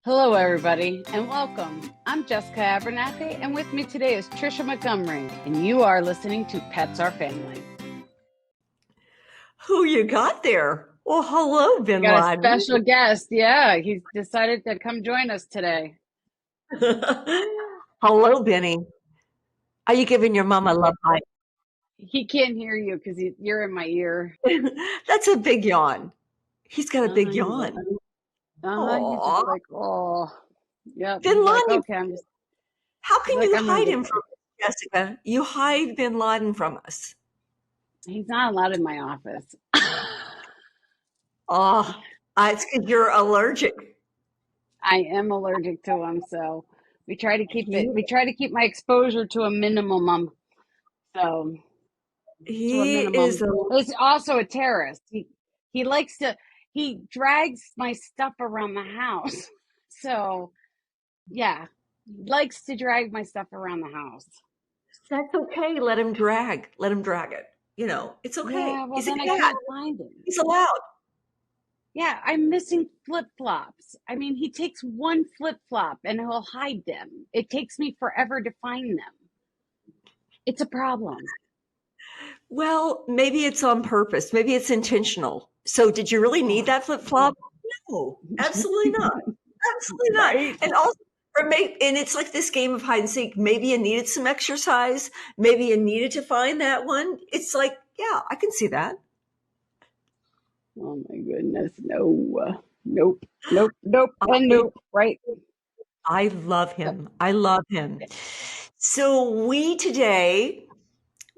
Hello, everybody, and welcome. I'm Jessica Abernathy, and with me today is Trisha Montgomery, and you are listening to Pets Are Family. Who you got there? Well, hello, Bin Got a Laden. special guest. Yeah, he's decided to come join us today. Hello, Benny. Are you giving your mom a love bite? He can't hear you because you're in my ear. That's a big yawn. He's got a big He's like, yawn. he's just Aw. like, oh, yep. Bin He's like, Laden, okay, I'm just. how He's can like, you I'm gonna hide go. him from us, Jessica? You hide Bin Laden from us. He's not allowed in my office. Oh, it's because you're allergic. I am allergic to him, so we try to keep it. He, We try to keep my exposure to a minimum. So. To a he is minimum. a, He's also a terrorist. He likes to he drags my stuff around the house. So yeah, he likes to drag my stuff around the house. that's okay. Let him drag. Let him drag it. It's okay. Yeah, well He's a then I cat. can't find him. He's allowed. Yeah, I'm missing flip-flops. I mean, he takes one flip-flop and he'll hide them. It takes me forever to find them. It's a problem. Well, maybe it's on purpose. Maybe it's intentional. So did you really need that flip-flop? No, absolutely not. Absolutely not. Right? And also, and it's like this game of hide and seek. Maybe you needed some exercise. Maybe you needed to find that one. It's like, yeah, I can see that. Oh my goodness. No. Nope. I, And nope. Right? I love him. I love him. So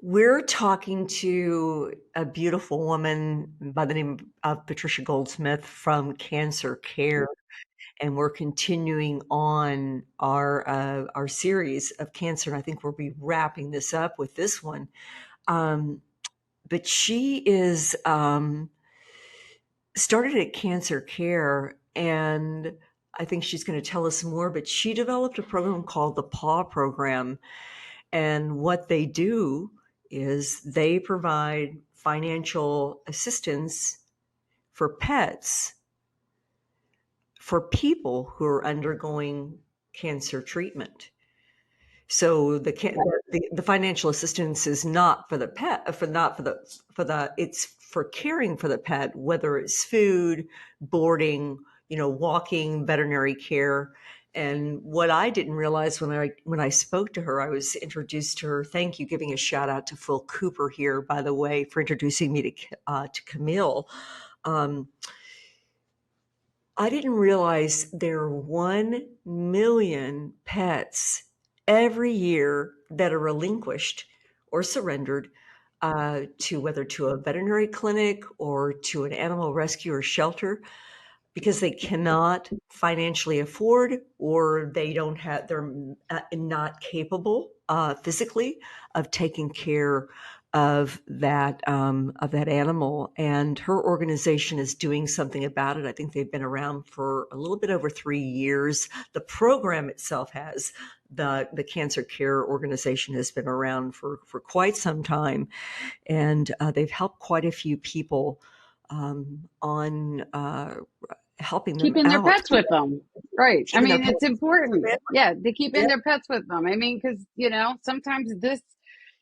we're talking to a beautiful woman by the name of Patricia Goldsmith from CancerCare, and we're continuing on our series of cancer. And I think we'll be wrapping this up with this one. But she is started at CancerCare, and I think she's going to tell us more. But she developed a program called the PAW program, and what they do is they provide financial assistance for pets for people who are undergoing cancer treatment. So the financial assistance is not for the pet, it's for caring for the pet, whether it's food, boarding, walking, veterinary care. And what I didn't realize when I spoke to her, I was introduced to her. Thank you, giving a shout out to Phil Cooper here, by the way, for introducing me to Camille. I didn't realize there are 1 million pets every year that are relinquished or surrendered to a veterinary clinic or to an animal rescue or shelter because they cannot financially afford, or they're not capable physically of taking care of that animal. And her organization is doing something about it. I think they've been around for a little bit over 3 years. The program itself has. The CancerCare organization has been around for quite some time, and they've helped quite a few people on helping them Keeping their out. pets with them. Right. I Keeping their mean, it's pets. important. Yeah, they keep in Yeah. their pets with them. I mean, because, sometimes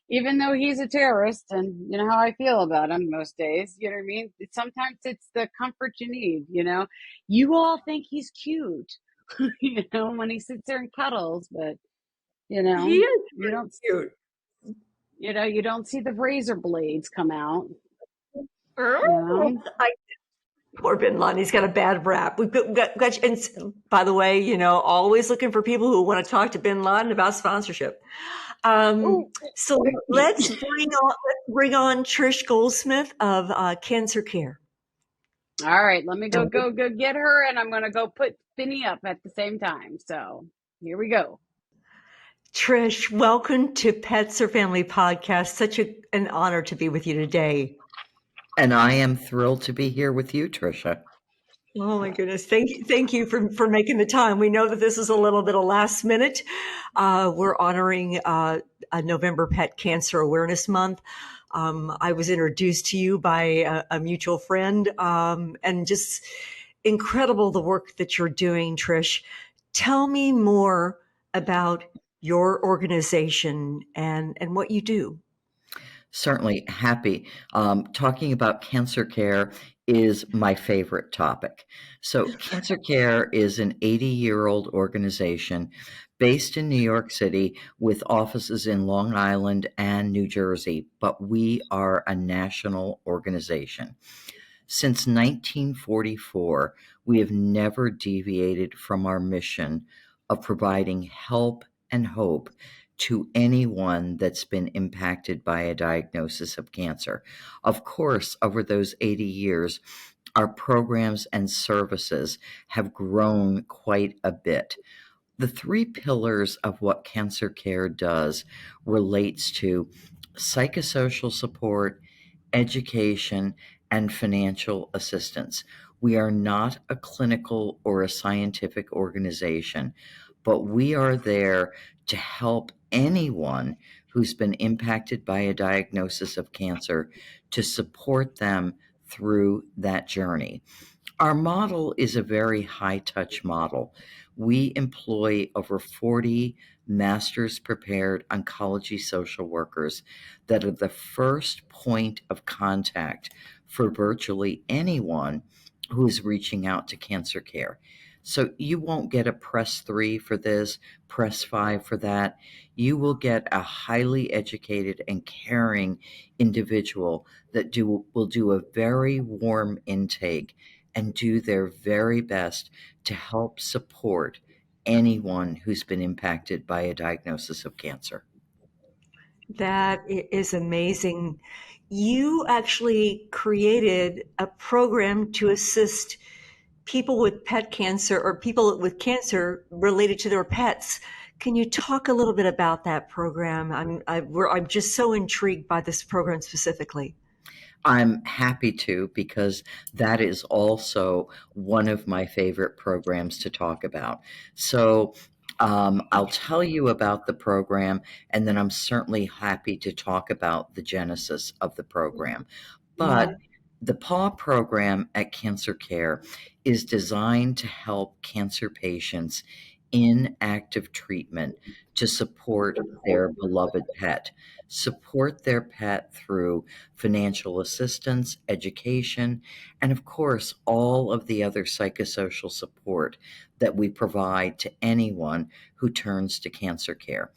even though he's a terrorist, and you know how I feel about him most days, you know what I mean? Sometimes it's the comfort you need, You all think he's cute, when he sits there and cuddles, but, He is you don't, cute. you don't see the razor blades come out, Oh, poor Bin Laden. He's got a bad rap. And by the way, always looking for people who want to talk to Bin Laden about sponsorship. So let's bring on Trish Goldsmith of CancerCare. All right, let me go get her, and I'm gonna go put Finny up at the same time. So here we go. Trish, welcome to Pets or Family Podcast. Such an honor to be with you today. And I am thrilled to be here with you, Tricia. Oh my goodness. Thank you for making the time. We know that this is a little bit of last minute. We're honoring a November Pet Cancer Awareness Month. I was introduced to you by a mutual friend, and just incredible the work that you're doing, Trish. Tell me more about your organization and what you do. Certainly happy. Talking about cancer care is my favorite topic. So, Cancer Care is an 80-year-old organization based in New York City with offices in Long Island and New Jersey, but we are a national organization. Since 1944, we have never deviated from our mission of providing help and hope to anyone that's been impacted by a diagnosis of cancer. Of course, over those 80 years, our programs and services have grown quite a bit. The three pillars of what Cancer Care does relates to psychosocial support, education, and financial assistance. We are not a clinical or a scientific organization, but we are there to help anyone who's been impacted by a diagnosis of cancer to support them through that journey. Our model is a very high touch model. We employ over 40 master's prepared oncology social workers that are the first point of contact for virtually anyone who is reaching out to cancer care. So you won't get a press 3 for this, press 5 for that. You will get a highly educated and caring individual that will do a very warm intake and do their very best to help support anyone who's been impacted by a diagnosis of cancer. That is amazing. You actually created a program to assist people with pet cancer or people with cancer related to their pets. Can you talk a little bit about that program? I'm just so intrigued by this program specifically. I'm happy to, because that is also one of my favorite programs to talk about. So I'll tell you about the program, and then I'm certainly happy to talk about the genesis of the program. Yeah. But the PAW program at Cancer Care is designed to help cancer patients in active treatment to support their beloved pet, support their pet through financial assistance, education, and of course, all of the other psychosocial support that we provide to anyone who turns to cancer care.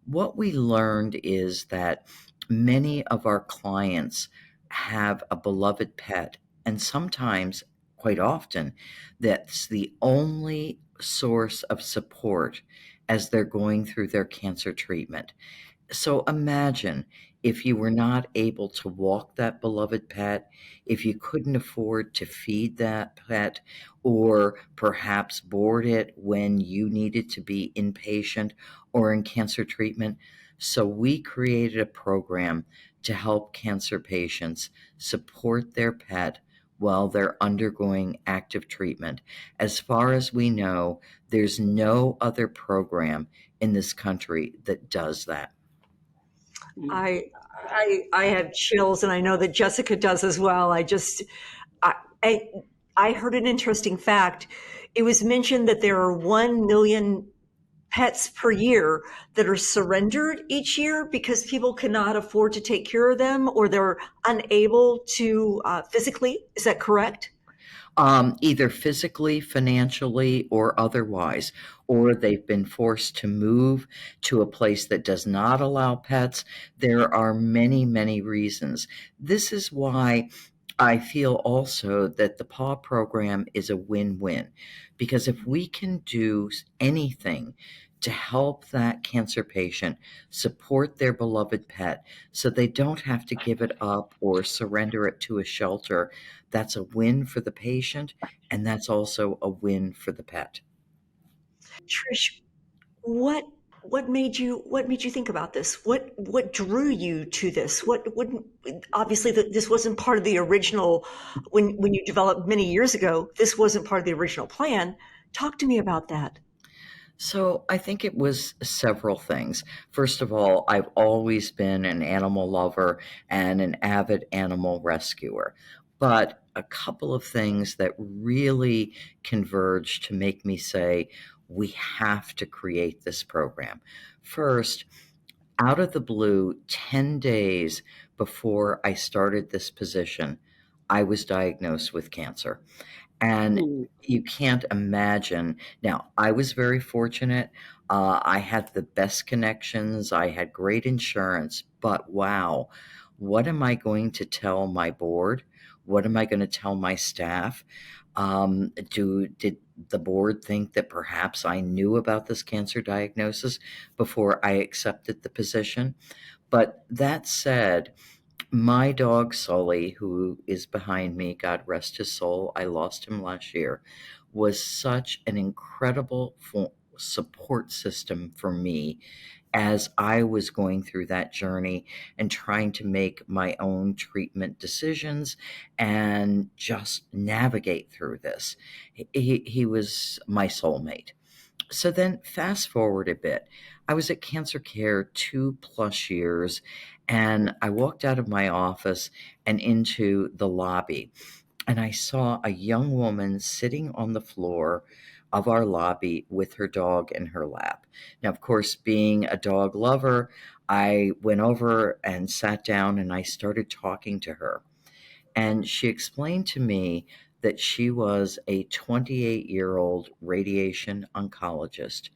What we learned is that many of our clients have a beloved pet, and sometimes, quite often, that's the only source of support as they're going through their cancer treatment. So imagine if you were not able to walk that beloved pet, if you couldn't afford to feed that pet, or perhaps board it when you needed to be inpatient or in cancer treatment. So we created a program to help cancer patients support their pet while they're undergoing active treatment. As far as we know, there's no other program in this country that does that. I I have chills, and I know that Jessica does as well. I, I I heard an interesting fact. It was mentioned that there are 1 million pets per year that are surrendered each year because people cannot afford to take care of them or they're unable to physically. Is that correct? Either physically, financially, or otherwise, or they've been forced to move to a place that does not allow pets. There are many, many reasons. This is why I feel also that the PAW program is a win win, because if we can do anything to help that cancer patient support their beloved pet so they don't have to give it up or surrender it to a shelter, that's a win for the patient, and that's also a win for the pet. Trish, what what made you think about this? What drew you to this? What wouldn't obviously this wasn't part of the original when you developed many years ago. This wasn't part of the original plan. Talk to me about that. So I think it was several things. First of all, I've always been an animal lover and an avid animal rescuer. But a couple of things that really converged to make me say, we have to create this program. First, out of the blue, 10 days before I started this position, I was diagnosed with cancer. And Mm. you can't imagine. Now, I was very fortunate. I had the best connections, I had great insurance, but wow, what am I going to tell my board? What am I going to tell my staff? Did the board think that perhaps I knew about this cancer diagnosis before I accepted the position? But that said, my dog Sully, who is behind me, God rest his soul, I lost him last year, was such an incredible support system for me as I was going through that journey and trying to make my own treatment decisions and just navigate through this. He was my soulmate. So then fast forward a bit. I was at CancerCare 2+ years, and I walked out of my office and into the lobby, and I saw a young woman sitting on the floor of our lobby with her dog in her lap. Now, of course, being a dog lover, I went over and sat down and I started talking to her. And she explained to me that she was a 28-year-old radiation oncologist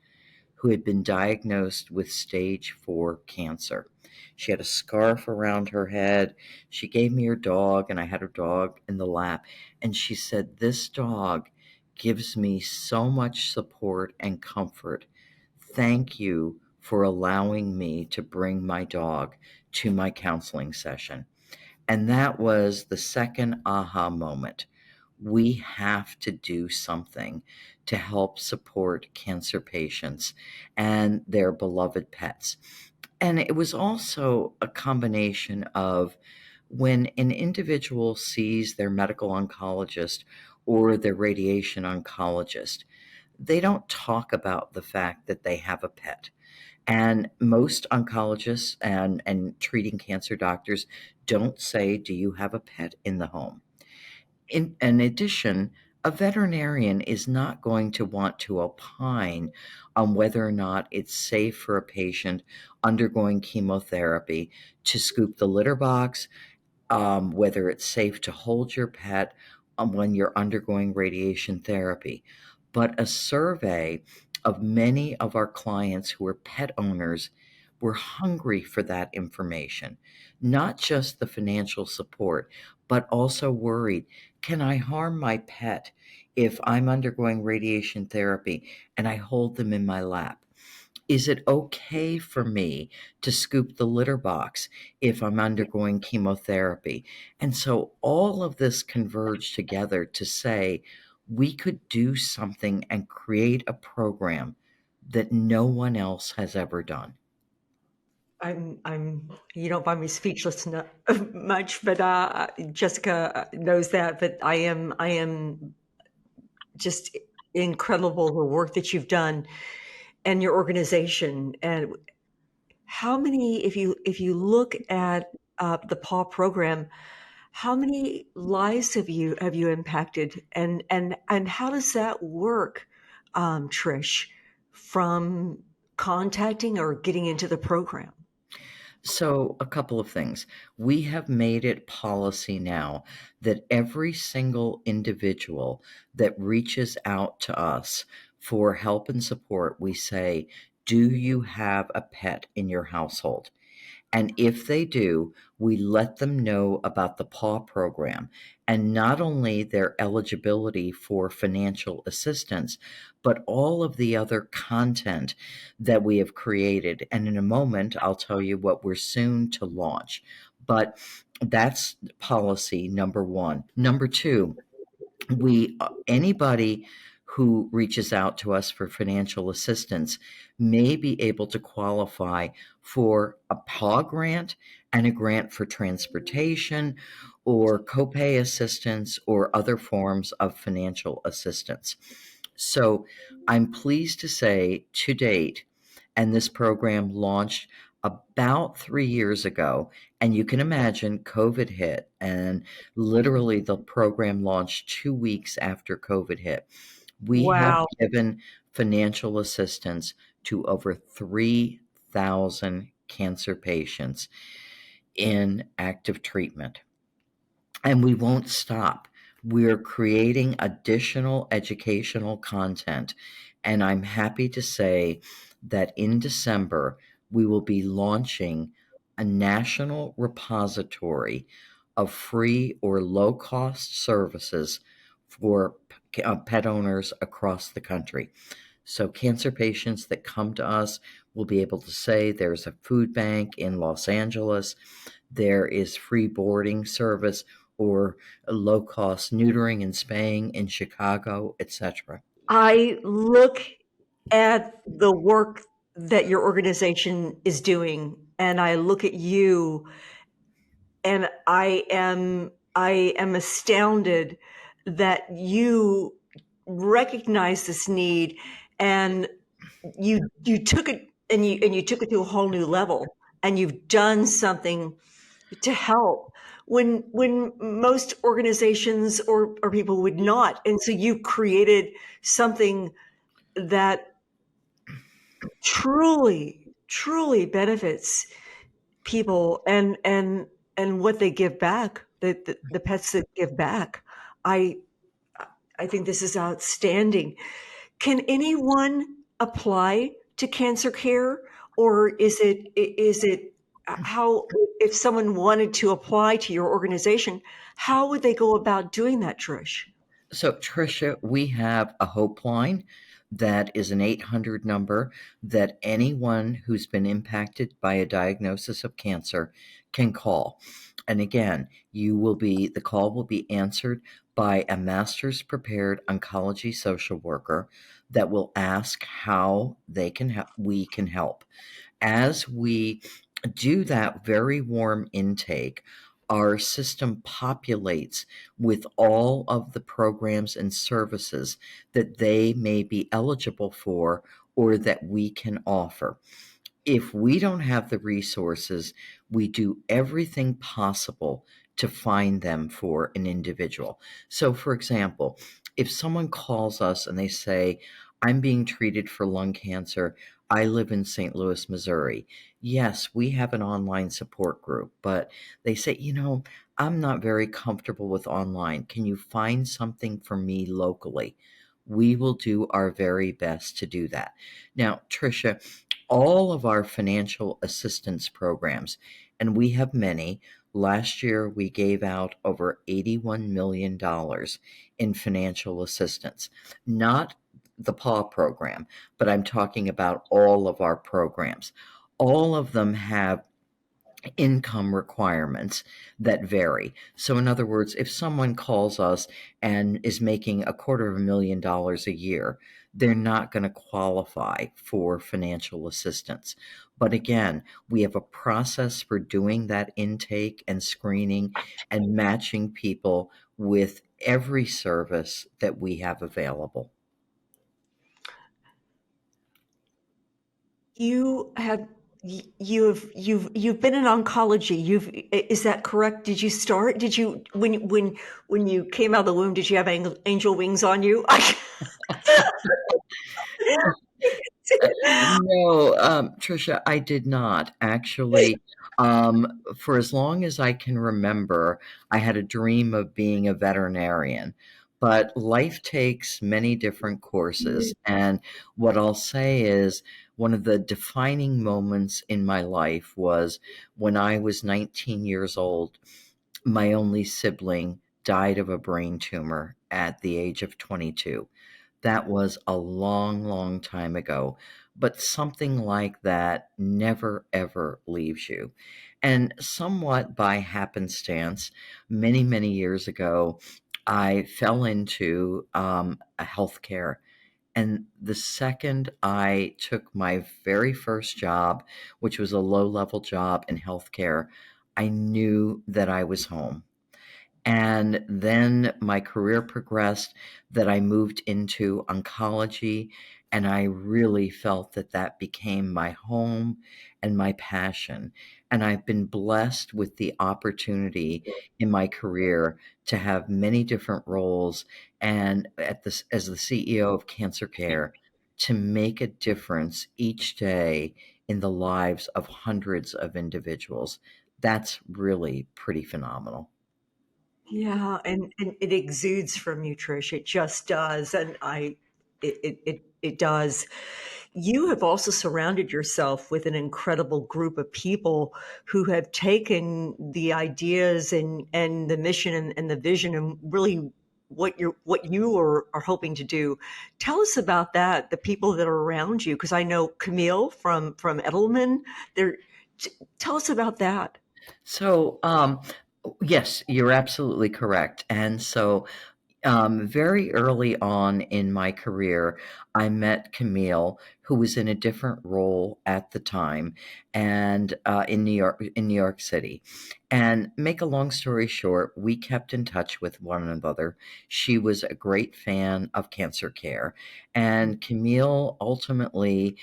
who had been diagnosed with stage 4 cancer. She had a scarf around her head. She gave me her dog, and I had her dog in the lap. And she said, "This dog gives me so much support and comfort. Thank you for allowing me to bring my dog to my counseling session." And that was the second aha moment. We have to do something to help support cancer patients and their beloved pets. And it was also a combination of when an individual sees their medical oncologist or their radiation oncologist, they don't talk about the fact that they have a pet. And most oncologists and treating cancer doctors don't say, "Do you have a pet in the home?" In addition, a veterinarian is not going to want to opine on whether or not it's safe for a patient undergoing chemotherapy to scoop the litter box, whether it's safe to hold your pet when you're undergoing radiation therapy. But a survey of many of our clients who are pet owners were hungry for that information, not just the financial support, but also worried, can I harm my pet if I'm undergoing radiation therapy and I hold them in my lap? Is it okay for me to scoop the litter box if I'm undergoing chemotherapy? And so all of this converged together to say we could do something and create a program that no one else has ever done. You don't find me speechless much, but Jessica knows that. But I am just incredible the work that you've done and your organization. And how many, if you look at the PAW program, how many lives have you impacted, and how does that work, Trish, from contacting or getting into the program? So, a couple of things. We have made it policy now that every single individual that reaches out to us for help and support, we say, "Do you have a pet in your household?" And if they do, we let them know about the PAW program and not only their eligibility for financial assistance, but all of the other content that we have created. And in a moment, I'll tell you what we're soon to launch. But that's policy number one. Number two, we anybody who reaches out to us for financial assistance may be able to qualify for a PAW grant and a grant for transportation or copay assistance or other forms of financial assistance. So I'm pleased to say to date, and this program launched About 3 years ago, and you can imagine COVID hit, and literally the program launched 2 weeks after COVID hit. We have Wow. given financial assistance to over 3,000 cancer patients in active treatment. And we won't stop. We're creating additional educational content. And I'm happy to say that in December, we will be launching a national repository of free or low cost services for pet owners across the country. So, cancer patients that come to us will be able to say there's a food bank in Los Angeles, there is free boarding service or low cost neutering and spaying in Chicago, etc. I look at the work that your organization is doing, and I look at you, and I am astounded that you recognize this need, and you took it, and you took it to a whole new level, and you've done something to help when most organizations or people would not. And so you created something that truly benefits people, and what they give back, the pets that give back. I i think this is outstanding. Can anyone apply to cancer care, or is it how, if someone wanted to apply to your organization, how would they go about doing that, Trish? So, Tricia, we have a hope line that is an 800 number that anyone who's been impacted by a diagnosis of cancer can call. And again, the call will be answered by a master's prepared oncology social worker that will ask how we can help. As we do that very warm intake, our system populates with all of the programs and services that they may be eligible for or that we can offer. If we don't have the resources, we do everything possible to find them for an individual. So, for example, if someone calls us and they say, I'm being treated for lung cancer, I live in St. Louis, Missouri. Yes, we have an online support group, but they say, I'm not very comfortable with online. Can you find something for me locally? We will do our very best to do that. Now, Tricia, all of our financial assistance programs, and we have many. Last year, we gave out over $81 million in financial assistance. Not the PAW program, but I'm talking about all of our programs. All of them have income requirements that vary. So, in other words, if someone calls us and is making $250,000 a year, they're not going to qualify for financial assistance. But again, we have a process for doing that intake and screening and matching people with every service that we have available. You have you've been in oncology. Is that correct? Did you start? Did you when you came out of the womb? Did you have angel wings on you? No, Trisha, I did not actually. For as long as I can remember, I had a dream of being a veterinarian, but life takes many different courses. And what I'll say is one of the defining moments in my life was when I was 19 years old. My only sibling died of a brain tumor at the age of 22. That was a long, long time ago, but something like that never, ever leaves you. And somewhat by happenstance, many, many years ago, I fell into a healthcare. And the second I took my very first job, which was a low level job in healthcare, I knew that I was home. And then my career progressed that I moved into oncology And I really felt that that became my home and my passion. And I've been blessed with the opportunity in my career to have many different roles and as the CEO of CancerCare to make a difference each day in the lives of hundreds of individuals. That's really pretty phenomenal. Yeah, and it exudes from you, Trish. It just does, and it does. You have also surrounded yourself with an incredible group of people who have taken the ideas and the mission and the vision and really what you are hoping to do. Tell us about that, the people that are around you, because I know Camille from Edelman. There, tell us about that. So, yes, you're absolutely correct. And so, very early on in my career, I met Camille, who was in a different role at the time, and in New York City. And make a long story short, we kept in touch with one another. She was a great fan of Cancer Care, and Camille ultimately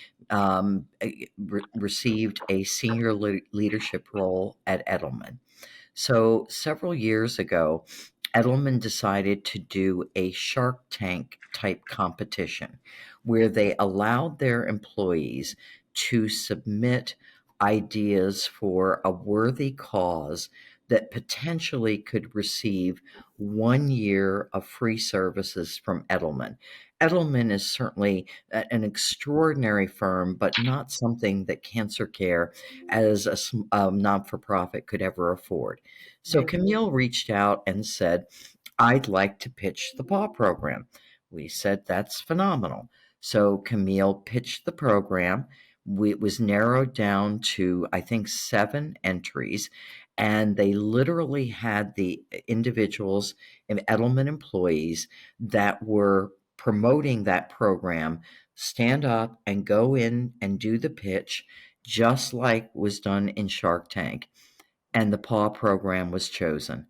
received a senior leadership role at Edelman. So several years ago, Edelman decided to do a Shark Tank type competition where they allowed their employees to submit ideas for a worthy cause that potentially could receive 1 year of free services from Edelman. Edelman is certainly an extraordinary firm, but not something that Cancer Care as a non for profit could ever afford. So Right. Camille reached out and said, I'd like to pitch the PAW program. We said, that's phenomenal. So Camille pitched the program. It was narrowed down to, I think, 7 entries. And they literally had the individuals and Edelman employees that were promoting that program stand up and go in and do the pitch, just like was done in Shark Tank, and the PAW program was chosen.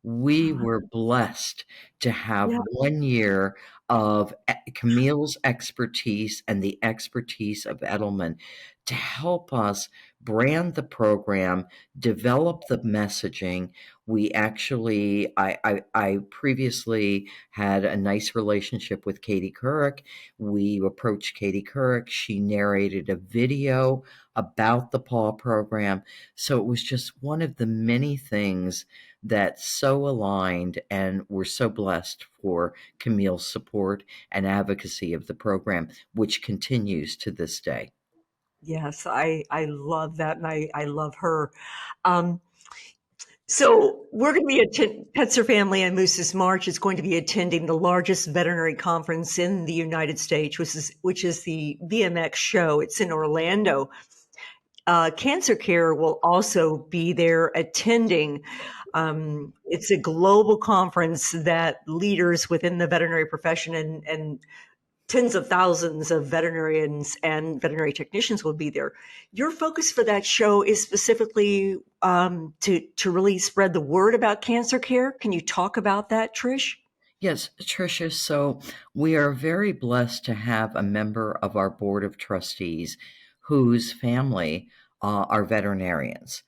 We were blessed to have Yeah. 1 year of Camille's expertise and the expertise of Edelman to help us brand the program, develop the messaging. We actually, I previously had a nice relationship with Katie Couric. We approached Katie Couric. She narrated a video about the PAW program. So it was just one of the many things that so aligned, and we're so blessed for Camille's support and advocacy of the program, which continues to this day. Yes, I love that, and I love her. Um, so we're going to be Petzer Family and Moose's March is going to be attending the largest veterinary conference in the United States, which is the VMX show. It's in Orlando. Cancer Care will also be there attending. It's a global conference that leaders within the veterinary profession and tens of thousands of veterinarians and veterinary technicians will be there. Your focus for that show is specifically to really spread the word about cancer care. Can you talk about that, Trish? Yes, Tricia. So we are very blessed to have a member of our board of trustees whose family are veterinarians.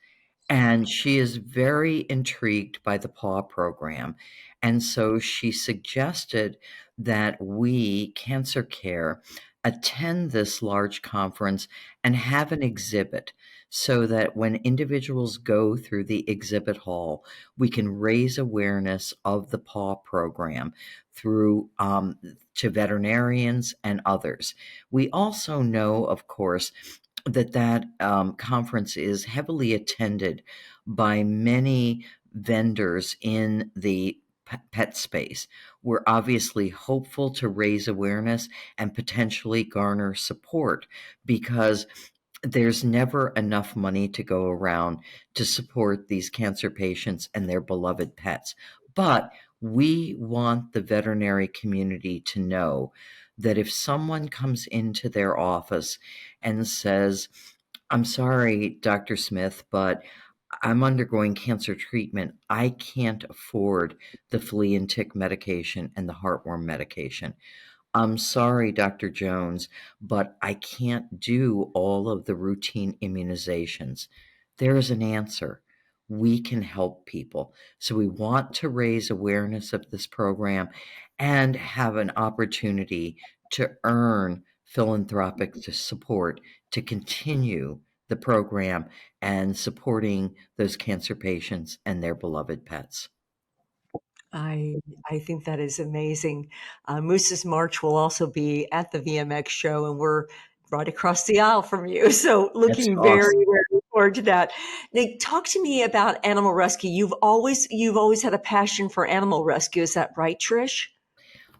And she is very intrigued by the PAW program. And so she suggested that we, Cancer Care, attend this large conference and have an exhibit so that when individuals go through the exhibit hall, we can raise awareness of the PAW program through to veterinarians and others. We also know, of course, that conference is heavily attended by many vendors in the pet space. We're obviously hopeful to raise awareness and potentially garner support because there's never enough money to go around to support these cancer patients and their beloved pets. But we want the veterinary community to know that if someone comes into their office and says, I'm sorry, Dr. Smith, but I'm undergoing cancer treatment. I can't afford the flea and tick medication and the heartworm medication. I'm sorry, Dr. Jones, but I can't do all of the routine immunizations. There is an answer. We can help people. So we want to raise awareness of this program and have an opportunity to earn philanthropic support to continue the program and supporting those cancer patients and their beloved pets. I I think that is amazing. Moose's March will also be at the VMX show, and we're right across the aisle from you. So That's looking very, awesome. very forward to that. Now, talk to me about animal rescue. You've always had a passion for animal rescue. Is that right, Trish?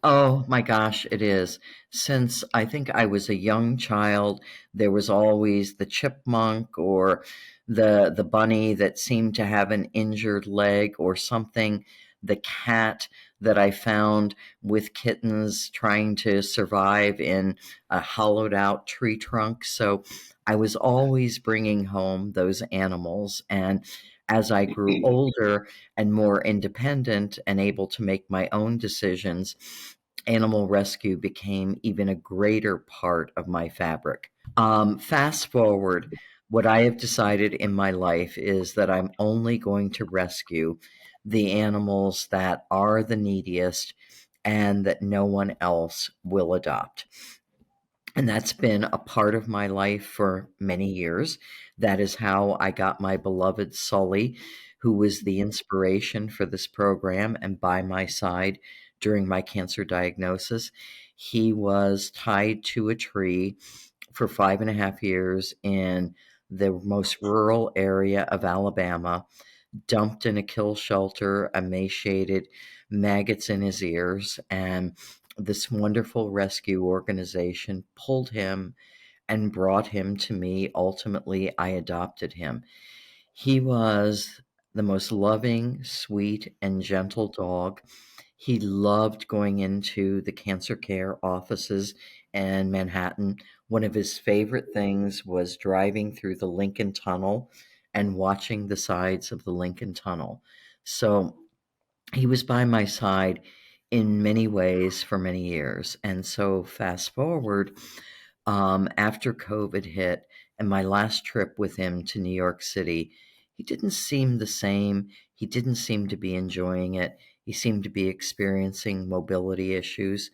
Oh my gosh, it is. Since I think I was a young child, there was always the chipmunk or the bunny that seemed to have an injured leg or something, the cat that I found with kittens trying to survive in a hollowed out tree trunk. So I was always bringing home those animals. And as I grew older and more independent and able to make my own decisions, animal rescue became even a greater part of my fabric. Fast forward, what I have decided in my life is that I'm only going to rescue the animals that are the neediest and that no one else will adopt. And that's been a part of my life for many years. That is how I got my beloved Sully, who was the inspiration for this program and by my side during my cancer diagnosis. He was tied to a tree for 5.5 years in the most rural area of Alabama, dumped in a kill shelter, emaciated, maggots in his ears, and this wonderful rescue organization pulled him and brought him to me. Ultimately, I adopted him. He was the most loving, sweet, and gentle dog. He loved going into the CancerCare offices in Manhattan. One of his favorite things was driving through the Lincoln Tunnel and watching the sides of the Lincoln Tunnel. So he was by my side in many ways for many years. And so, fast forward, after COVID hit and my last trip with him to New York City, he didn't seem the same. He didn't seem to be enjoying it. He seemed to be experiencing mobility issues.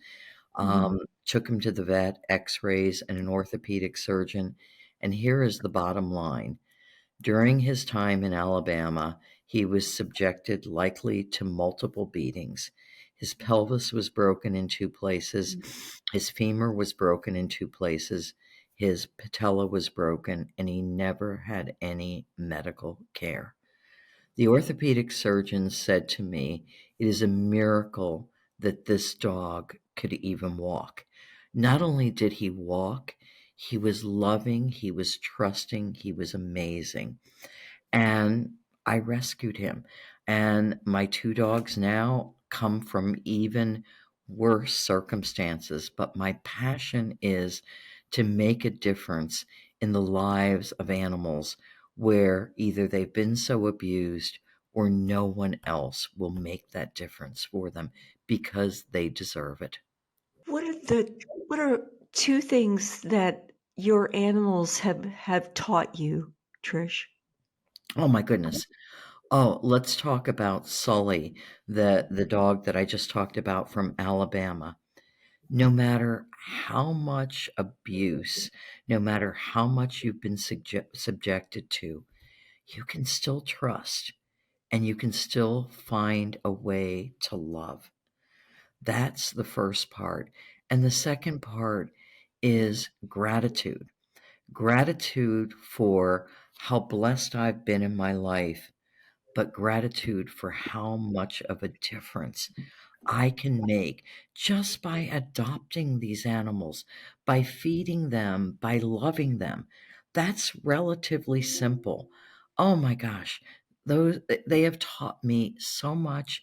Mhm. Took him to the vet, x rays, and an orthopedic surgeon. And here is the bottom line: during his time in Alabama, he was subjected likely to multiple beatings. His pelvis was broken in two places, his femur was broken in two places, his patella was broken, and he never had any medical care. The orthopedic surgeon said to me, "It is a miracle that this dog could even walk." Not only did he walk, he was loving, he was trusting, he was amazing. And I rescued him. And my two dogs now come from even worse circumstances. But my passion is to make a difference in the lives of animals where either they've been so abused or no one else will make that difference for them because they deserve it. What are two things that your animals have taught you, Trish? Oh my goodness. Oh, let's talk about Sully, the dog that I just talked about from Alabama. No matter how much abuse, no matter how much you've been subjected to, you can still trust and you can still find a way to love. That's the first part. And the second part is gratitude. Gratitude for how blessed I've been in my life, but gratitude for how much of a difference I can make just by adopting these animals, by feeding them, by loving them. That's relatively simple. Oh my gosh, those they have taught me so much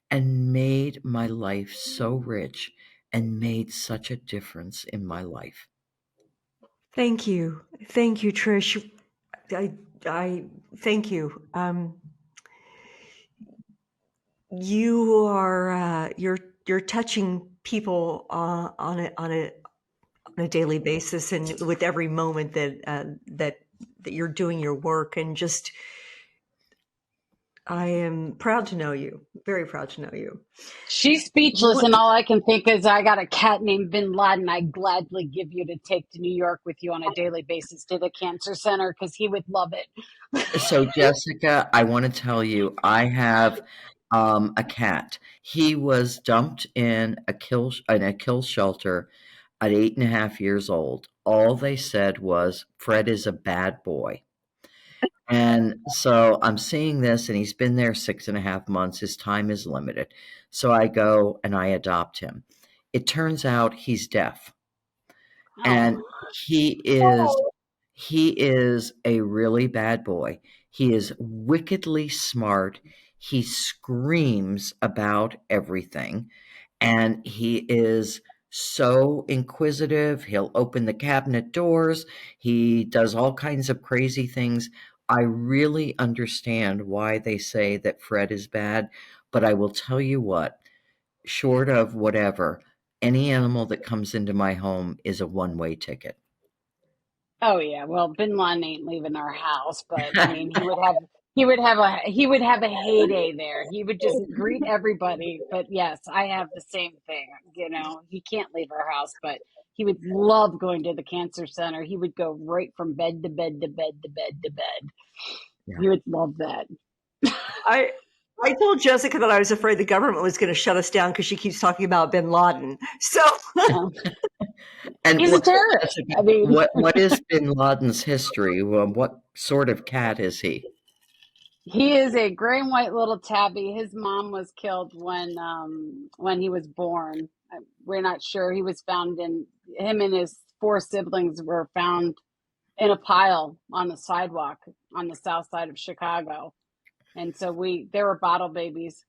and made my life so rich and made such a difference in my life. Thank you, Trish. I I thank you. You are you're you're touching people on a daily basis, and with every moment that you're doing your work, and just I am proud to know you, very proud to know you. She's speechless, What, and all I can think is, I got a cat named Bin Laden. I'd gladly give you to take to New York with you on a daily basis to the cancer center because he would love it. So, Jessica, I want to tell you, I have a cat. He was dumped in a kill shelter at 8.5 years old. All they said was, Fred is a bad boy. And so I'm seeing this, and he's been there 6.5 months. His time is limited. So I go and I adopt him. It turns out he's deaf, and Oh, he is a really bad boy. He is wickedly smart. He screams about everything, and he is so inquisitive. He'll open the cabinet doors. He does all kinds of crazy things. I really understand why they say that Fred is bad, but I will tell you what, short of whatever, any animal that comes into my home is a one-way ticket. oh yeah. Well, Bin Laden ain't leaving our house, but I mean, he would have a heyday there. He would just greet everybody. But yes, I have the same thing. You know, he can't leave our house, but he would love going to the cancer center. He would go right from bed to bed to bed to bed to bed. Yeah. He would love that. I I told Jessica that I was afraid the government was going to shut us down because she keeps talking about Bin Laden. So Um, And he's a terrorist. Jessica, I mean, what is Bin Laden's history? Well, what sort of cat is he? he is a gray and white little tabby. His mom was killed when he was born. We're not sure. He was found in him and his four siblings were found in a pile on the sidewalk on the south side of Chicago. And so they were bottle babies.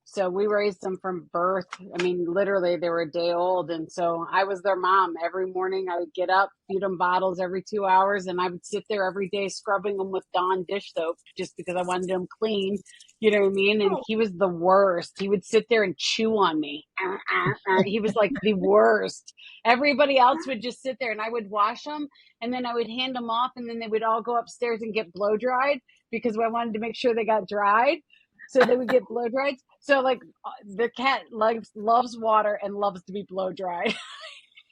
So we raised them from birth. I mean, literally, they were a day old. And so I was their mom. Every morning I would get up, feed them bottles every 2 hours, and I would sit there every day scrubbing them with Dawn dish soap just because I wanted them clean. You know what I mean? And he was the worst. He would sit there and chew on me. He was like the worst. Everybody else would just sit there, and I would wash them, and then I would hand them off, and then they would all go upstairs and get blow dried because I wanted to make sure they got dried. So they would get blow dried. So like the cat loves water and loves to be blow dried.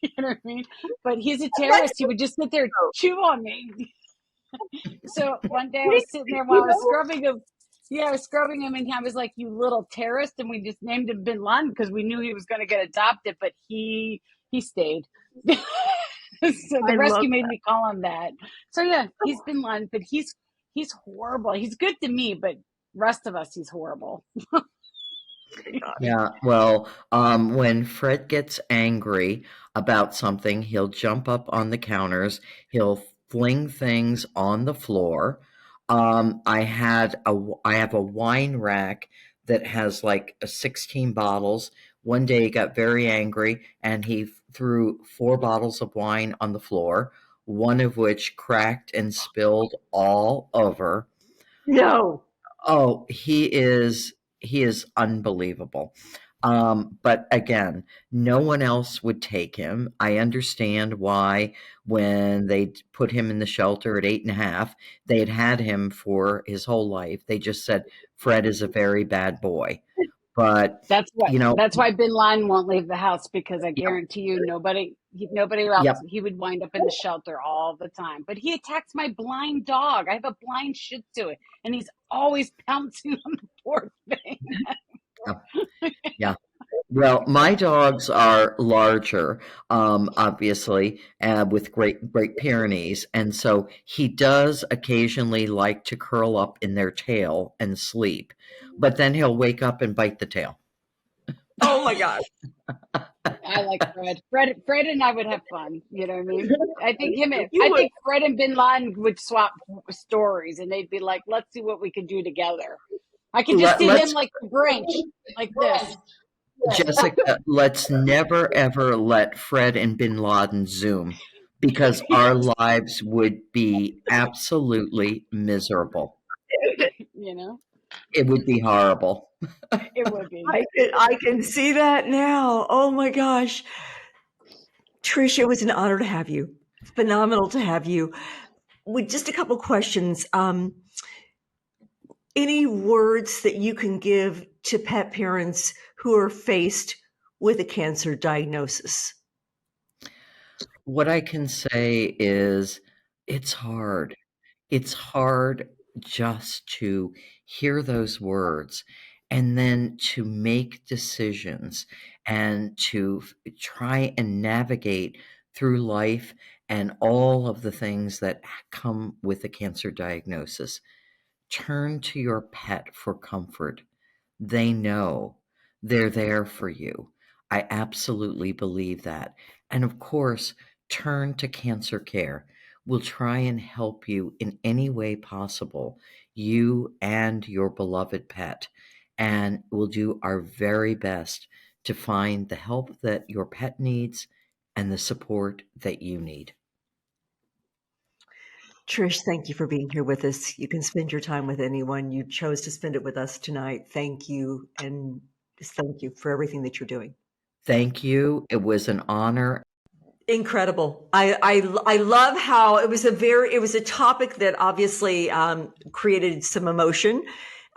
You know what I mean? But he's a terrorist. He would just sit there and chew on me. So one day I was sitting there while I was scrubbing him. Yeah, I was scrubbing him, and I was like, "You little terrorist!" And we just named him Bin Laden because we knew he was going to get adopted, but he stayed. So the I love rescue made me call him that. So yeah, he's Bin Laden, but he's horrible. He's good to me, but rest of us, he's horrible. God. Yeah, well, when Fred gets angry about something, he'll jump up on the counters, he'll fling things on the floor. I have a wine rack that has like 16 bottles. One day he got very angry and he threw 4 bottles of wine on the floor, one of which cracked and spilled all over. No. Oh, he is unbelievable. But again, no one else would take him. I understand why when they put him in the shelter at 8.5, they had him for his whole life. They just said Fred is a very bad boy. But you know, That's why Bin Laden won't leave the house because I yep, guarantee you nobody else, yep. he would wind up in the shelter all the time. But he attacks my blind dog. I have a blind Shih Tzu, and he's always pouncing on the poor thing. Yeah. Yeah. Well, my dogs are larger, obviously, with Great Pyrenees, and so he does occasionally like to curl up in their tail and sleep, but then he'll wake up and bite the tail. Oh my God. I like Fred. Fred and I would have fun. You know what I mean? You I would. think Fred and Bin Laden would swap stories, and they'd be like, "Let's see what we could do together." I could just Let, see him let's like the Grinch, like this. Jessica, let's never ever let Fred and Bin Laden Zoom because our lives would be absolutely miserable. You know. It would be horrible. It would be. I can see that now. Oh my gosh. Tricia, it was an honor to have you. Phenomenal to have you. With just a couple questions. Any words that you can give to pet parents who are faced with a cancer diagnosis? What I can say is it's hard. It's hard just to hear those words and then to make decisions and to try and navigate through life and all of the things that come with a cancer diagnosis. Turn to your pet for comfort. They know they're there for you. I absolutely believe that. And of course, turn to CancerCare. We'll try and help you in any way possible, you and your beloved pet. And we'll do our very best to find the help that your pet needs and the support that you need. Trish, thank you for being here with us. You can spend your time with anyone. You chose to spend it with us tonight. Thank you. And just thank you for everything that you're doing. Thank you. It was an honor. Incredible. I love how it was a topic that obviously created some emotion.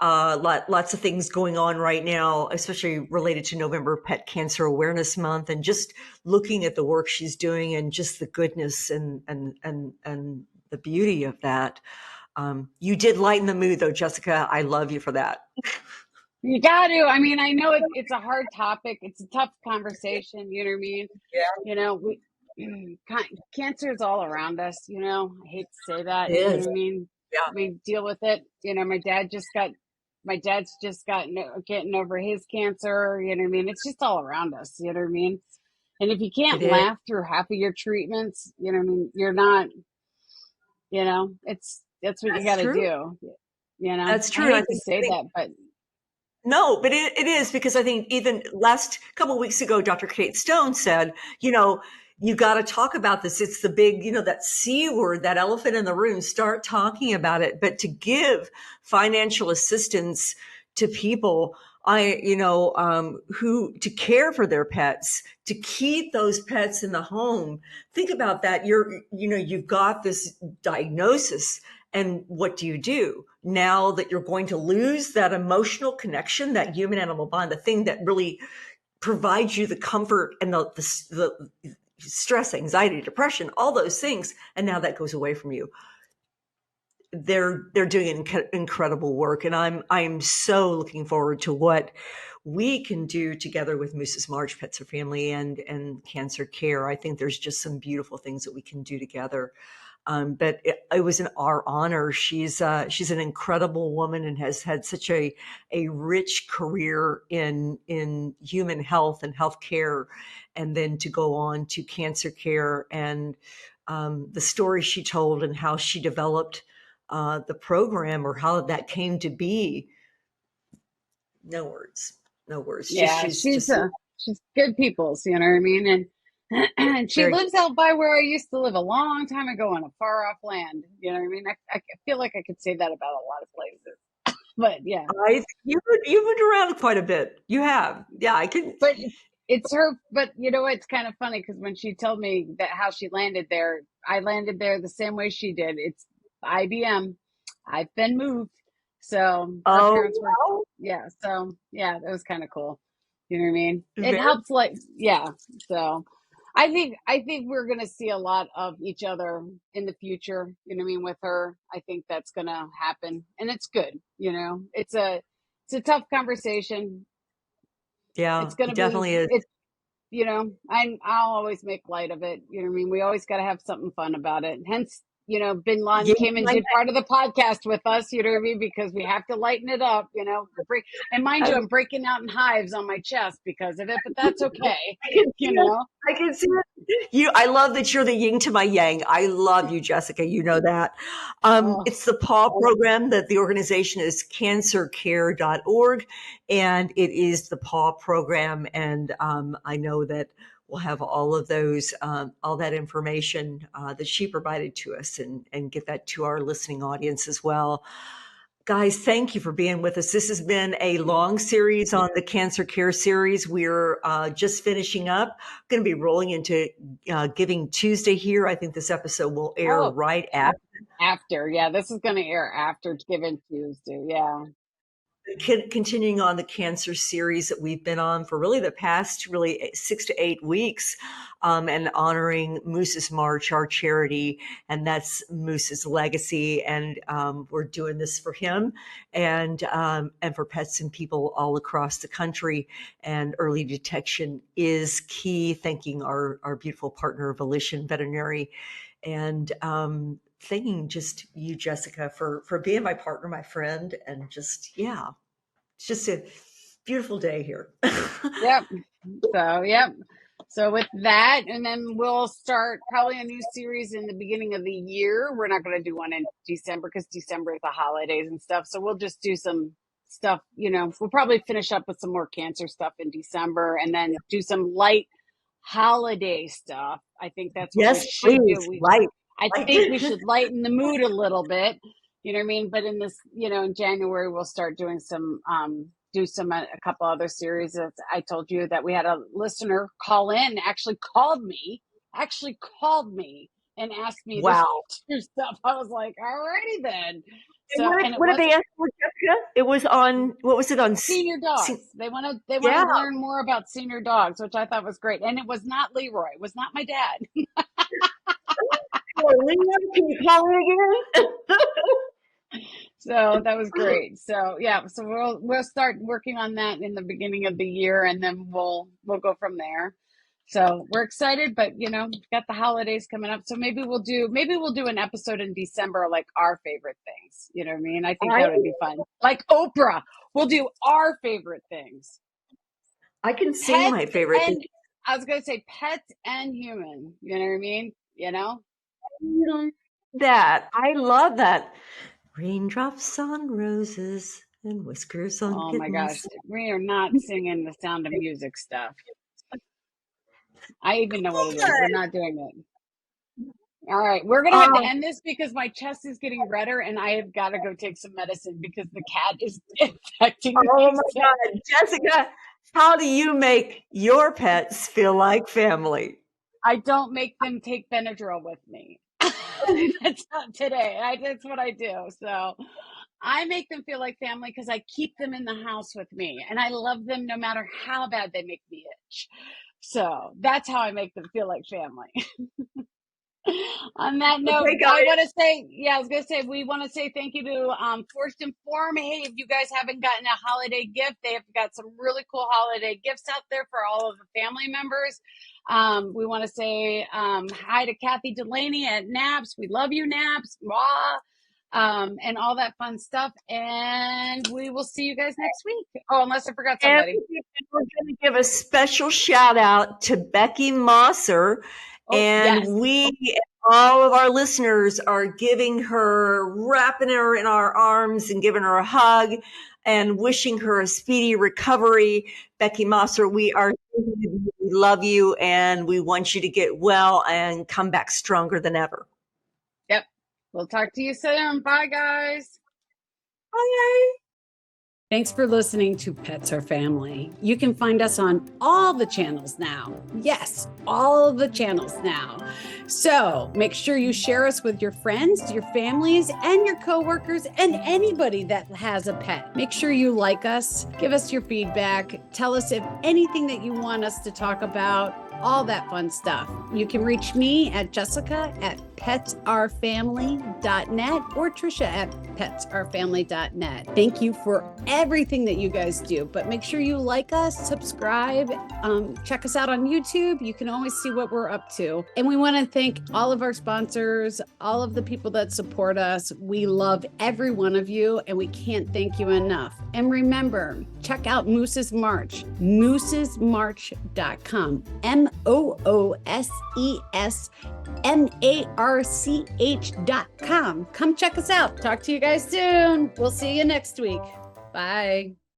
Lots of things going on right now, especially related to November Pet Cancer Awareness Month, and just looking at the work she's doing and just the goodness and the beauty of that. You did lighten the mood, though, Jessica. I love you for that. You got to. I mean, I know it's a hard topic. It's a tough conversation. You know what I mean? Yeah. You know, cancer is all around us. You know, I hate to say that. It You know is. what I mean? Yeah. We deal with it. You know, my dad's just got getting over his cancer. You know what I mean? It's just all around us. You know what I mean? And if you can't It is. laugh through half of your treatments, you know what I mean? You're not. You know, that's what you got That's to true. do. You know, That's I true. hate to say that, but No, but it is, because I think even last couple of weeks ago, Dr. Kate Stone said, you got to talk about this. It's the big, that C word, that elephant in the room. Start talking about it. But to give financial assistance to people, who to care for their pets, to keep those pets in the home. Think about that. You've got this diagnosis. And what do you do now that you're going to lose that emotional connection, that human animal bond, the thing that really provides you the comfort and the stress, anxiety, depression, all those things. And now that goes away from you. They're doing incredible work. And I'm so looking forward to what we can do together with Mrs. March Pets or Family and CancerCare. I think there's just some beautiful things that we can do together. But it was our honor. She's an incredible woman and has had such a rich career in human health and healthcare, and then to go on to CancerCare, and the story she told and how she developed the program, or how that came to be. No words. yeah, she's good people's, you know what I mean? And she Very lives out by where I used to live a long time ago on a far off land. You know what I mean? I feel like I could say that about a lot of places. But yeah. You've moved around quite a bit. You have. Yeah, I can. But it's her. But you know, it's kind of funny because when she told me that how she landed there, I landed there the same way she did. It's IBM. I've been moved. So our Oh, parents were, wow. yeah. So yeah, that was kind of cool. You know what I mean? It Very. helps, like, yeah. So I think we're gonna see a lot of each other in the future. You know what I mean? With her, I think that's gonna happen, and it's good. You know, it's a tough conversation. Yeah, It's going it to be, definitely is. it's, you know, I'll always make light of it. You know what I mean? We always got to have something fun about it. Hence, you know, Bin Laden Yeah, came and did part of the podcast with us, you know what I mean? Because we have to lighten it up, you know. And mind you, I'm breaking out in hives on my chest because of it, but that's okay, I can see you it. know. I can see it. I love that you're the yin to my yang. I love you, Jessica. You know that. Oh, It's the PAW program. That the organization is cancercare.org, and it is the PAW program. And I know that we'll have all of those, all that information that she provided to us, and get that to our listening audience as well. Guys, thank you for being with us. This has been a long series on the CancerCare series. We're just finishing up. Going to be rolling into Giving Tuesday here. I think this episode will air Oh, right after. yeah, this is going to air after Giving Tuesday. Yeah. Continuing on the cancer series that we've been on for really the past 6 to 8 weeks, and honoring Moose's March, our charity, and that's Moose's legacy. And we're doing this for him and for pets and people all across the country. And early detection is key. Thanking our beautiful partner, Volition Veterinary, and thanking just you, Jessica, for being my partner, my friend, and just, yeah, it's just a beautiful day here. Yep. So with that, and then we'll start probably a new series in the beginning of the year. We're not going to do one in December because December is the holidays and stuff. So we'll just do some stuff, we'll probably finish up with some more cancer stuff in December and then do some light holiday stuff. I think that's what we should do. I think we should lighten the mood a little bit. You know what I mean? But in this, in January, we'll start doing a couple other series. I told you that we had a listener actually called me and asked me Wow. to do stuff. I was like, alrighty then. So, what did they ask for, Jessica? It was on, what was it on? Senior dogs. They want to learn more about senior dogs, which I thought was great. And it was not Leroy. It was not my dad. Leroy, can you call me again? So that was great. So yeah, so we'll start working on that in the beginning of the year, and then we'll go from there. So we're excited, but we've got the holidays coming up. So maybe we'll do an episode in December, like our favorite things. You know what I mean? I think that would be fun. Like Oprah, we'll do our favorite things. I can sing my favorite things. I was going to say pets and human. You know what I mean? That I love that. Raindrops on roses and whiskers on kittens. Oh my gosh, we are not singing the Sound of Music stuff. I even know what it is. We're not doing it. All right, we're going to have to end this because my chest is getting redder and I have got to go take some medicine because the cat is infecting me. Oh my God, Jessica, how do you make your pets feel like family? I don't make them take Benadryl with me. That's not today. That's what I do. So I make them feel like family because I keep them in the house with me and I love them no matter how bad they make me itch. So that's how I make them feel like family. On that note, I was going to say, we want to say thank you to Forced Inform. Hey, if you guys haven't gotten a holiday gift, they have got some really cool holiday gifts out there for all of the family members. We want to say hi to Kathy Delaney at Naps. We love you, Naps. And all that fun stuff. And we will see you guys next week. Oh, unless I forgot somebody. And we're going to give a special shout out to Becky Mosser. We, all of our listeners, are wrapping her in our arms and giving her a hug and wishing her a speedy recovery. Becky Mosser, we love you and we want you to get well and come back stronger than ever. Yep. We'll talk to you soon. Bye, guys. Bye. Thanks for listening to Pets Are Family. You can find us on all the channels now. Yes, all of the channels now. So make sure you share us with your friends, your families, and your coworkers, and anybody that has a pet. Make sure you like us, give us your feedback, tell us if anything that you want us to talk about, all that fun stuff. You can reach me at jessica@petsourfamily.net or trisha@petsourfamily.net. Thank you for everything that you guys do, but make sure you like us, subscribe, check us out on YouTube. You can always see what we're up to. And we want to thank all of our sponsors, all of the people that support us. We love every one of you, and we can't thank you enough. And remember, check out Moose's March, moosesmarch.com, moosesmarch.com. Come check us out. Talk to you guys soon. We'll see you next week. Bye.